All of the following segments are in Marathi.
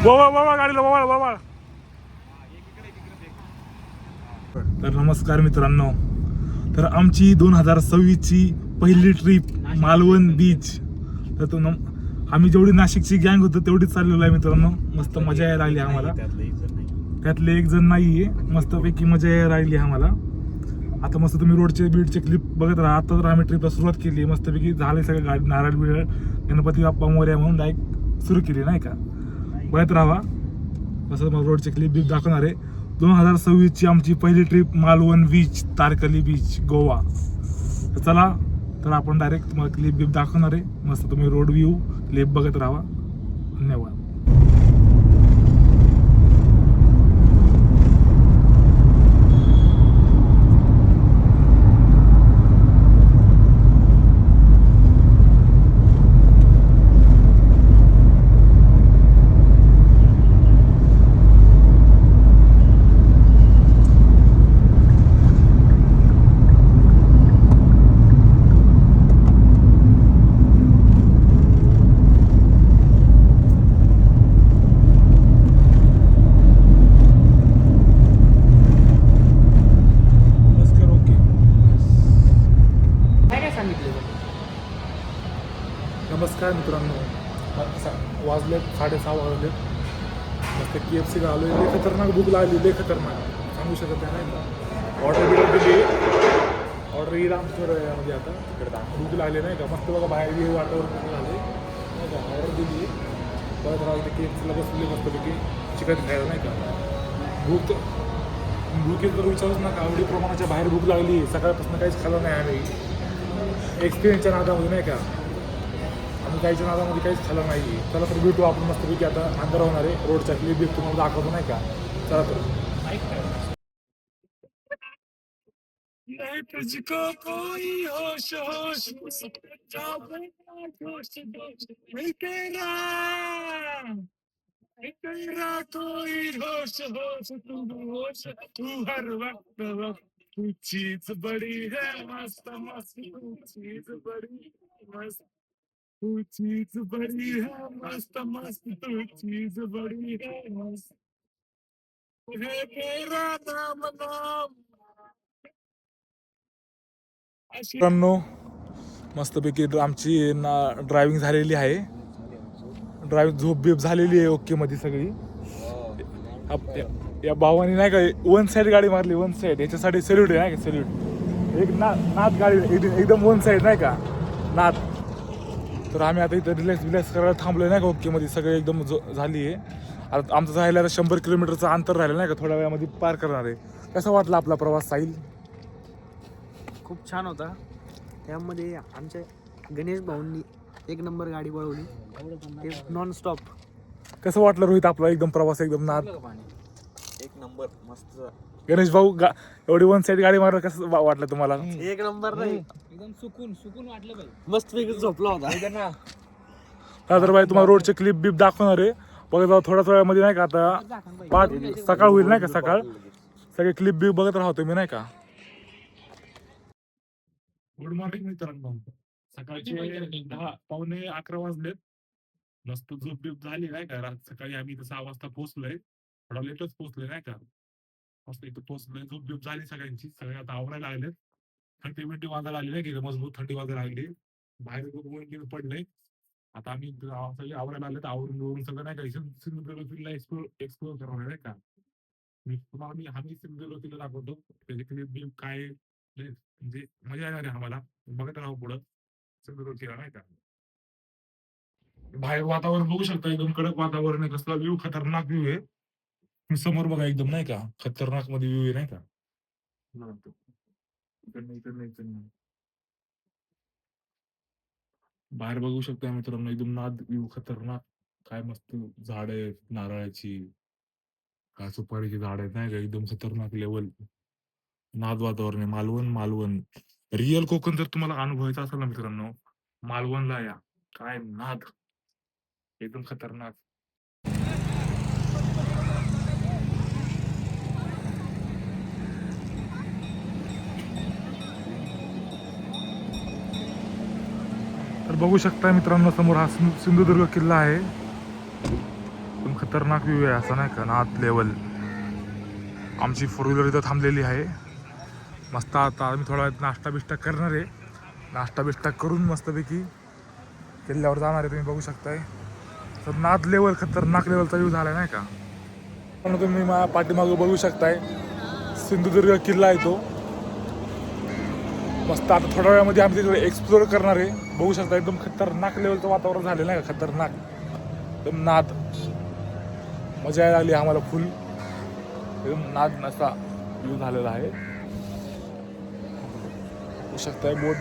बाबा गाडीला बाबा. तर नमस्कार मित्रांनो, तर आमची 2026 ची पहिली ट्रिप मालवण बीच. तर आम्ही जेवढी नाशिकची गँग होतो तेवढीच चाललेलो आहे मित्रांनो. मस्त मजा यायला लागली आम्हाला. त्यातले एक जण नाहीये. मस्तपैकी मजा यायला लागली आम्हाला. आता मस्त तुम्ही रोडचे बीडचे क्लिप बघत राहा. आता तर आम्ही ट्रिपला सुरुवात केली, मस्तपैकी झाले सगळं गाडी नारळ बिरळ गणपती बाप्पा मोरया म्हणून डायरेक्ट सुरू केली नाही का. बघत राहा कसं मग रोडचे क्लिप बीप दाखवणार आहे. 2026 ची आमची पहिली trip Malvan beach, Tarkarli beach, Goa. तर चला, तर आपण डायरेक्ट तुम्हाला क्लिप बीप दाखवणार आहे. मस्त तुम्ही रोड व्ह्यू क्लिप बघत राहा. धन्यवाद. नमस्कार मित्रांनो, वाजलेत 6:30 वाजलेत. मस्त KFC ला आलोय. लय खतरनाक भूक लागली, लय खतरनाक, सांगू शकत नाही का. ऑर्डर दिली, ऑर्डर येईल आमच्या म्हणजे आता तिकडे भूक लागली नाही का. मस्त बघा बाहेर गेली, वातावरण झाले नाही का. ऑर्डर दिली, परत राहते KFC ला बसली मस्तपैकी चिकन खायला नाही का. भूक तर विचारूच नका, एवढी प्रमाणाच्या बाहेर भूक लागली. सकाळपासून काहीच खाल्लं नाही आम्ही. एक्सपिरियन्सच्या नादामध्ये नाही का, आम्ही काहीच्या नादामध्ये काहीच खाल्लं नाही. चला तर भेटू आपण मस्तपैकी. आता अंधार होणार आहे. रोडच्या क्लिप बीप तुम्हाला दाखवतो नाही का. चला तर. तुझको कोई होश होश तेरा कोई होश होश तू हर वक्त तू चीज बड़ी है मस्त मस्त, तू चीज बड़ी मस्त, तू चीज बड़ी है मस्त मस्त, तू चीज बड़ी है मस्त, है तेरा नाम नाम. मित्रांनो, मस्तपैकी आमची ड्रायव्हिंग झालेली आहे. ड्रायव्हिंग झोप बीप झालेली आहे ओके मध्ये सगळी. या भावानी नाही का वन साईड गाडी मारली, वन साईड. याच्यासाठी सल्यूट आहे नाही का, सल्यूट. एक नाथ गाडी एकदम वन साईड नाही का, नाथ. तर आम्ही आता इथं रिलॅक्स करायला थांबलोय नाही का ओके मध्ये. सगळे एकदम झाली आहे. आता आमचं राहिलं आता 100 किलोमीटरचं अंतर राहिलं नाही का, थोड्या वेळामध्ये पार करणार आहे. कसा वाटला आपला प्रवास साहिल? खूप छान होता. त्यामध्ये आमच्या गणेश भाऊंनी एक नंबर गाडी पळवली, ते नॉन स्टॉप. कसं वाटलं रोहित आपला एकदम प्रवास? एकदम नाद, एक नंबर मस्त. गणेश भाऊ एवढी वन साईड गाडी मारलं, कसं वाटलं तुम्हाला? एक नंबर नाही, एकदम सुकून वाटलं भाई. मस्त पैकी झोपला होता. तर भाई तुम्हाला रोडचे क्लिप बीप दाखवणार आहे. बघत राहा थोड्या वेळामध्ये नाही का. आता सकाळ होईल नाही का, सकाळ. सगळे क्लिप बीप बघत राहतो तुम्ही नाही का. गुड मॉर्निंग मित्रांनो. सकाळचे 10:15 वाजलेत. मस्त झोप बीप झाली नाही का. सकाळी आम्ही 6 वाजता पोहोचलोय. थोडा लेटच पोहोचलोय नाही का. मस्त इथं पोहोचलोय, झोप बीप झाली सगळ्यांची. सगळे आता आवरायला लागलेत. थंडी वाजायला लागली नाही की, मजबूत थंडी वाजायला लागली. बाहेर ऊन पडलंय. आता आम्ही सगळे आवरायला लागलेत. आवरून सगळं नाही का सिंधुदुर्ग एक्सप्लोर करणार नाही का. तुम्हाला आम्ही सिंधुदुर्ग किल्ला दाखवतो. त्याची क्लिप बीप काय म्हणजे मजा येणार आहे आम्हाला. बघत राहू पुढं सिंधुदुर्ग किल्ला नाही का. बाहेर वातावरण बघू शकता, एकदम कडक वातावरण आहे. कसला व्ह्यू, खतरनाक व्ह्यू आहे. समोर बघा एकदम नाही का, खतरनाक मध्ये व्ह्यू आहे नाही का. बाहेर बघू शकता मित्रांनो, एकदम नाद व्ह्यू, खतरनाक. काय मस्त झाड आहेत, नारळाची, काय सुपारीची झाड आहेत नाही का. एकदम खतरनाक लेवल नाद वातावरण आहे. मालवण रिअल कोकण जर तुम्हाला अनुभवायचा असेल ना मित्रांनो, मालवणला या. काय नाद, एकदम खतरनाक. तर बघू शकता मित्रांनो, समोर हा सिंधुदुर्ग किल्ला आहे. एकदम खतरनाक व्ह्यू आहे असा नाही का, नाथ लेवल. आमची फोर व्हीलर इथं थांबलेली आहे. मस्त आता आम्ही थोडा वेळ नाश्ता बिष्टा करणार आहे. नाश्ता बिष्टा करून मस्तपैकी किल्ल्यावर जाणार आहे. तुम्ही बघू शकताय तर नाथ लेवल, खतरनाक लेवलचा व्ह्यू झाला नाही का. पण तुम्ही माझ्या पाठीमागं बघू शकताय सिंधुदुर्ग किल्ला आहे तो. मस्त आता थोड्या वेळामध्ये आम्ही तिकडे एक्सप्लोर करणार आहे. बघू शकता एकदम खतरनाक लेवलचं वातावरण झालेलं आहे का, खतरनाक एकदम नाद. मजा यायला लागली आम्हाला फुल. एकदम नाद नसा व्ह्यू झालेला आहे. बघू शकताय बोट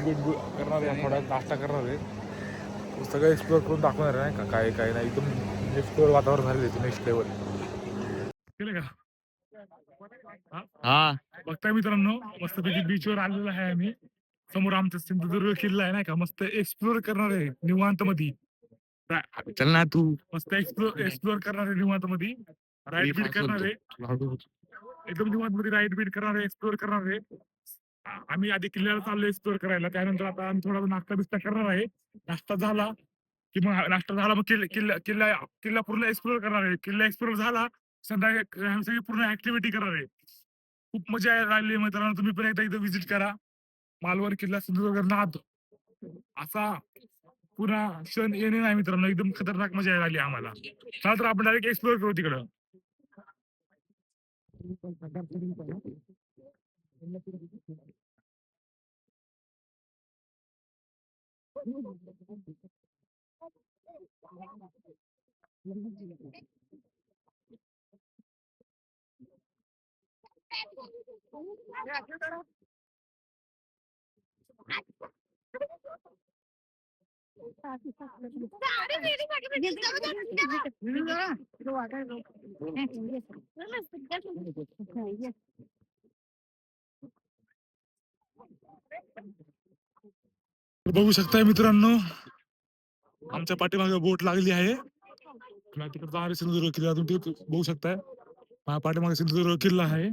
करणार आहे, थोडा नाश्ता करणार आहे. सगळं एक्सप्लोर करून दाखवणार आहे का काय काय नाही. एकदम एक्सप्लोर वातावरण झालेलं आहे नेक्स्ट लेवल. केलं का हा बघताय मित्रांनो, मस्तपैकी बीचवर आलेलो आहे आम्ही. समोर आमचा सिंधुदुर्ग किल्ला आहे नाही का, मस्त एक्सप्लोर करणार आहे निवांत मध्ये. चल ना तू. मस्त एक्सप्लोर करणार आहे निवांत मध्ये. राईड बीट करणार आहे एकदम निवांत मध्ये. राईड बीट करणार आहे, एक्सप्लोर करणार आहे. आम्ही आधी किल्ल्याला चाललो एक्सप्लोर करायला. त्यानंतर आता आम्ही थोडा नाश्ता बिस्ता करणार आहे. नाश्ता झाला की मग किल्ला किल्ला किल्ला पूर्ण एक्सप्लोर करणार आहे. किल्ला एक्सप्लोर झाला संध्याकाळी आम्ही सगळी पूर्ण ऍक्टिव्हिटी करणार आहे. खूप मजा यायला लागली मित्रांनो. तुम्ही पण एकदा इथं व्हिजिट करा. मालवण किल्ला सिंधुदुर्ग नाथ असा पुन्हा क्षण येणे नाही मित्रांनो. एकदम खतरनाक मजा यायला लागली आम्हाला. चला तर आपण डायरेक्ट एक्सप्लोर करू तिकडं. बघू शकताय मित्रांनो, आमच्या पाठीमागे बोट लागली आहे. तिकडे सिंधुदुर्ग किल्ला तुम्ही बघू शकताय. माझ्या पाठीमागे सिंधुदुर्ग किल्ला आहे.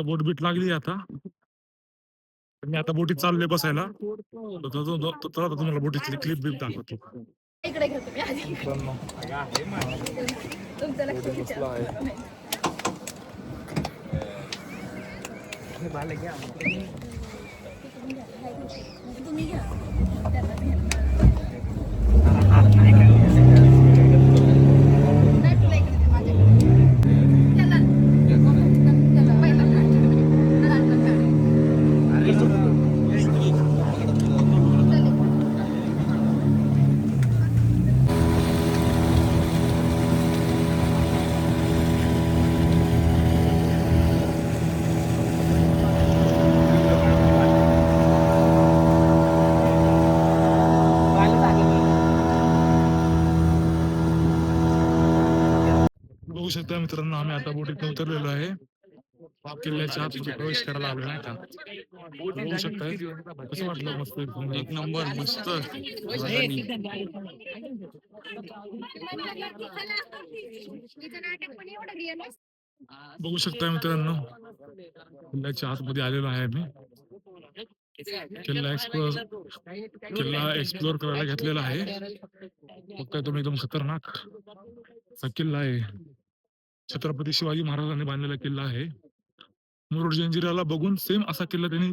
बोट बीट लागली आता. मी आता बोटीत चाललोय बसायला. तुम्हाला बोटीतली क्लिप बीप दाखवतो. मित्रांनो, बोटीत बसलो आहे. बघू शकता मित्रांनो, आम्ही आता बोटीत उतरलेलो आहे. किल्ल्याच्या आत प्रवेश करायला आलो नाही का. बघू शकताय कसं वाटलं. मस्त एक नंबर मस्त. बघू शकताय मित्रांनो, किल्ल्याच्या आतमध्ये आलेलो आहे आम्ही. किल्ला एक्सप्लोर करायला घेतलेला आहे. बघताय तुम्ही एकदम खतरनाक असा किल्ला आहे. छत्रपती शिवाजी महाराजांनी बांधलेला किल्ला आहे. मुरुड जंजिराला बघून सेम असा किल्ला त्यांनी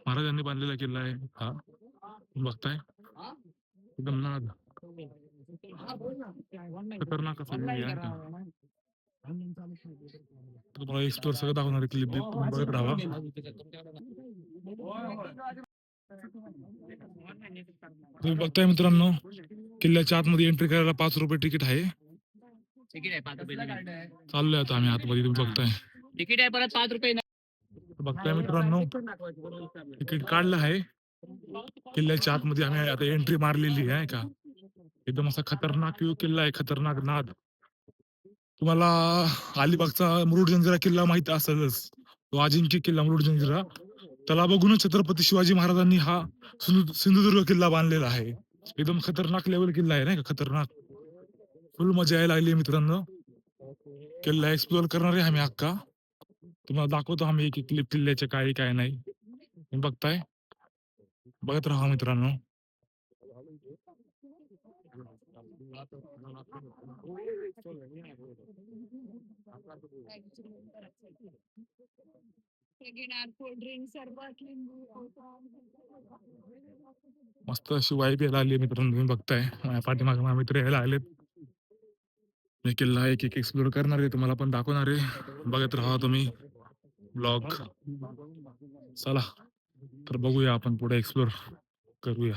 महाराजांनी बांधलेला किल्ला आहे हा. बघताय एकदम नाद खतरनाक असा तुम्हाला एक्सप्लोर सगळं दाखवणार क्लिप तुम्ही बघत राहा. तुम्ही बघताय मित्रांनो, किल्ल्याच्या आतमध्ये एंट्री करायला 5 रुपये तिकीट आहे. चाललोय आता आम्ही आतमध्ये. तुम्ही बघताय तिकीट आहे परत 5 रुपये. बघताय मित्रांनो, तिकीट काढलं आहे. किल्ल्याच्या आतमध्ये आम्ही आता एंट्री मारलेली आहे का. एकदम असा खतरनाक व्ह्यू किल्ला आहे, खतरनाक नाद. तुम्हाला अलिबागचा मुरुड जंजिरा किल्ला माहित असेलच. तो अजिंक्य किल्ला मुरुड जंजिरा, त्याला बघूनच छत्रपती शिवाजी महाराजांनी हा सिंधुदुर्ग किल्ला बांधलेला आहे. एकदम खतरनाक लेवल किल्ला आहे नाही का, खतरनाक. फुल मजा यायला लागली मित्रांनो. किल्ला एक्सप्लोर करणार आहे आम्ही अक्का. तुम्हाला दाखवतो आम्ही एक क्लिप किल्ल्याचे काय काय नाही. बघताय, बघत राहा मित्रांनो. मस्त अशी वाईब यायला आली मित्रांनो, तुम्ही बघताय माझ्या पाठीमागे माझे मित्र यायला आलेत. मी किल्ला एक एक एक्सप्लोर करणार आहे, तुम्हाला पण दाखवणार आहे. बघत राहा तुम्ही ब्लॉग. चला तर बघूया, आपण पुढे एक्सप्लोर करूया.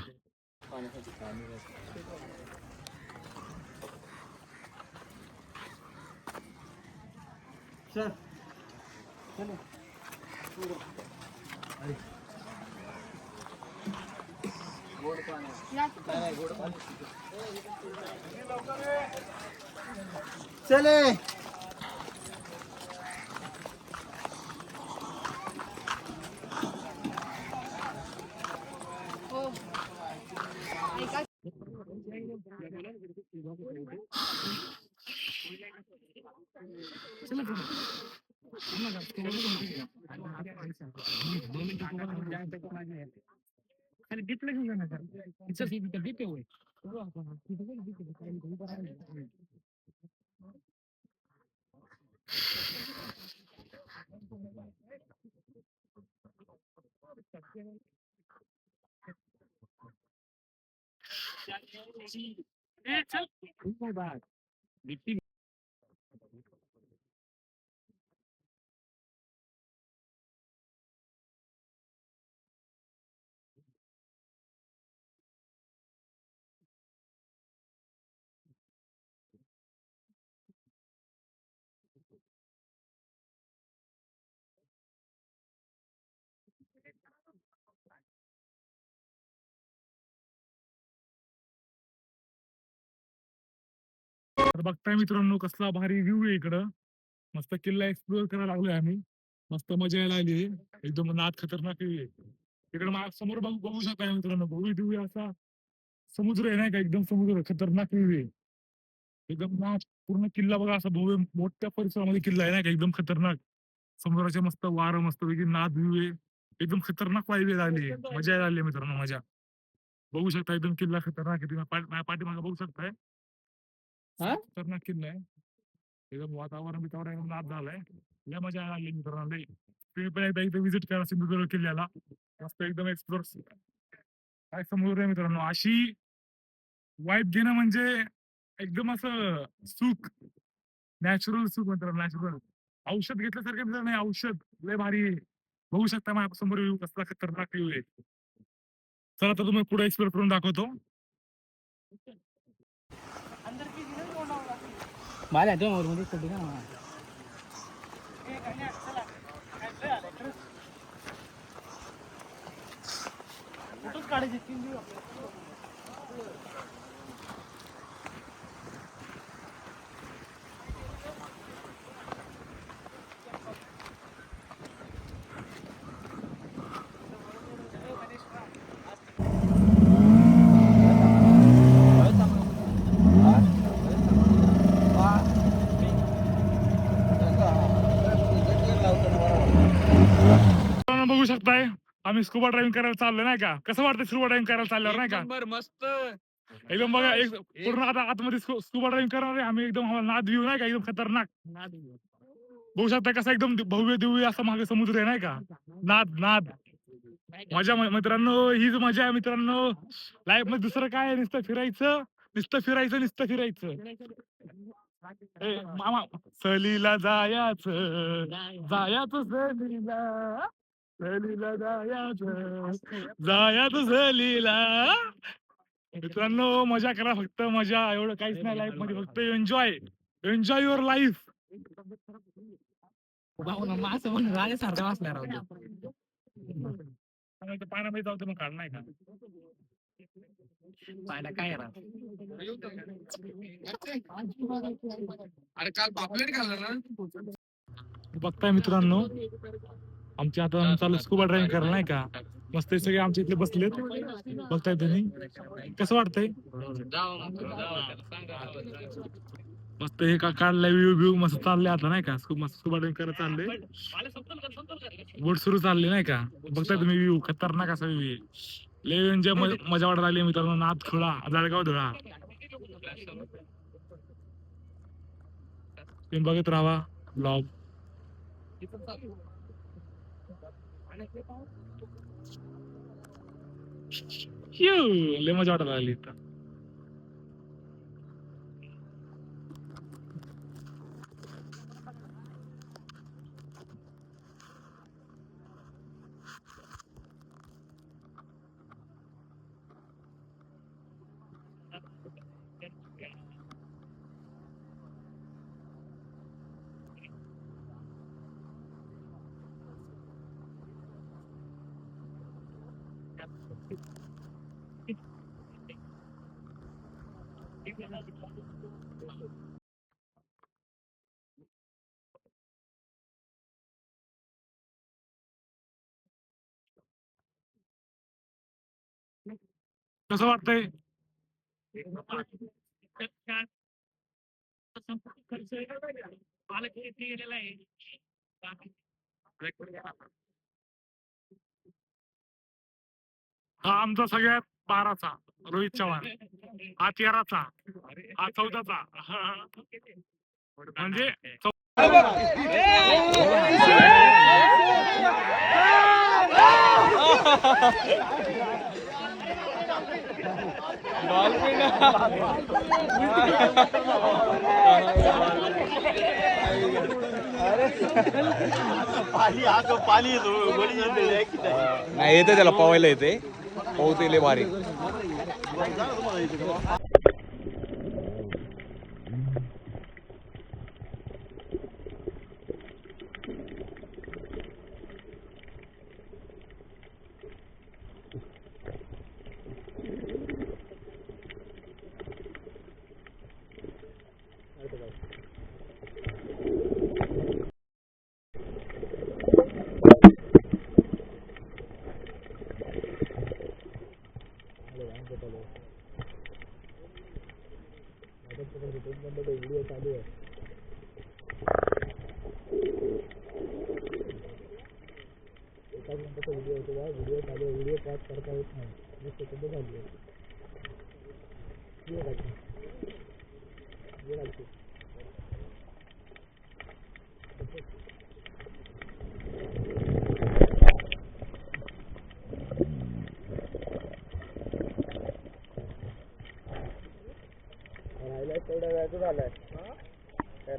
चले तर बघताय मित्रांनो, कसला भारी व्ह्यू आहे इकडं. मस्त किल्ला एक्सप्लोर करायला लागलोय आम्ही. मस्त मजा यायला आली. एकदम नाद खतरनाक आहे. इकडे माझ्या समोर बघू शकता मित्रांनो, भव्य दिव्य असा समुद्र आहे नाही का, एकदम समुद्र खतरनाक व्ह्यू आहे. एकदम ना पूर्ण किल्ला बघा, असा भव्य मोठ्या परिसरामध्ये किल्ला आहे नाही का, एकदम खतरनाक. समुद्राचे मस्त वारं, मस्त वेगळी नाद व्ह्यू आहे. एकदम खतरनाक वाईब आली, मजा यायला आली मित्रांनो, मजा. बघू शकता एकदम किल्ला खतरनाक आहे. तुम्ही माझ्या पाठीमागे बघू शकताय, खतरनाक किल्ला आहे. एकदम वातावरण एकदम नाद झालाय. लय मजा यायला लागली मित्रांनो लय. तुम्ही पण एकदा इथे व्हिजिट करा सिंधुदुर्ग किल्ल्याला. मस्त एकदम एक्सप्लोर. काय समुद्र आहे मित्रांनो, अशी वाईब घेणं म्हणजे एकदम असं सुख, नॅचरल सुख मित्रांनो, नॅचरल. औषध घेतल्यासारखं मित्रांनो, नाही औषध लय भारी आहे. बघू शकता माझ्या समोर व्ह्यू कसला खतरनाक व्ह्यू आहे. चला तर तुम्ही पुढे एक्सप्लोर करून दाखवतो. माझ्या मध्ये छोटी ना काढायची 3 दिवस. बघू शकताय आम्ही स्कुबा ड्रायव्हिंग करायला चाललो नाही का. कसं वाटतं स्कुबा ड्रायव्हिंग करायला चालल्यावर नाही का, मस्त एकदम बघा. एक पूर्ण आता आतमध्ये स्कुबा ड्रायव्हिंग करणार आहे आम्ही. एकदम नाद व्ह्यू नाही का, एकदम खतरनाक. बघू शकता कसं एकदम भव्य दिव्य असं मागे समुद्र आहे नाही का. नाद नाद मजा मित्रांनो, हीच मजा आहे मित्रांनो लाईफ मध्ये. दुसरं काय, नुसतं फिरायचं, नुसतं फिरायचं, नुसतं फिरायचं. मामा सहलीला जायाचं, जायाचं सहलीला, सहलीला जायाचं, जायाचं सहलीला. मित्रांनो मजा करा, फक्त मजा, एवढं काहीच नाही लाईफ मध्ये, फक्त एन्जॉय, एन्जॉय युअर लाईफ. असं म्हणून राजासारखा वाचणार पाण्यामध्ये जाऊ मग काढ नाही का. पाहिला काय अरे काल पापलेट खाल्लं ना. बघताय मित्रांनो, आमच्या आता चालू स्कुबा ड्रायव्हिंग करायला नाही का. मस्त सगळे आमच्या इथे बसलेत, बघताय तुम्ही. कसं वाटतंय, मस्त हे का काढलाय व्ह्यू व्ह्यू मस्त चाललंय आता नाही का. मस्त स्कुबा ड्रायव्हिंग करत चाललंय, बोट सुरू चालले नाही का. बघताय तुम्ही व्ह्यू, खतरनाक असा व्ह्यू. लय एन्जॉय, मजा वाटत आली मित्रांनो. नाद खुळा, जळगाव धुळा. तुम्ही बघत राहा ब्लॉग. लय मजा वाटायला लागली इथं. कसं वाटतंय? हा आमचा सगळ्यात 12चा रोहित चव्हाण, हा 13चा, हा 14चा. म्हणजे नाही येते त्याला पवायला येते. पोहते भारी.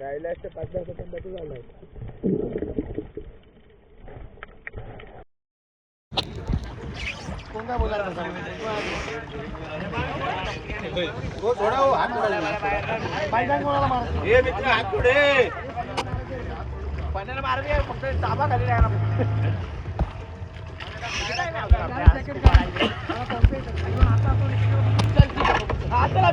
राहिला 5-10 सेकंदाचं झालंय. पाण्याला मार दे, फक्त ताबा खाली राहिला. आता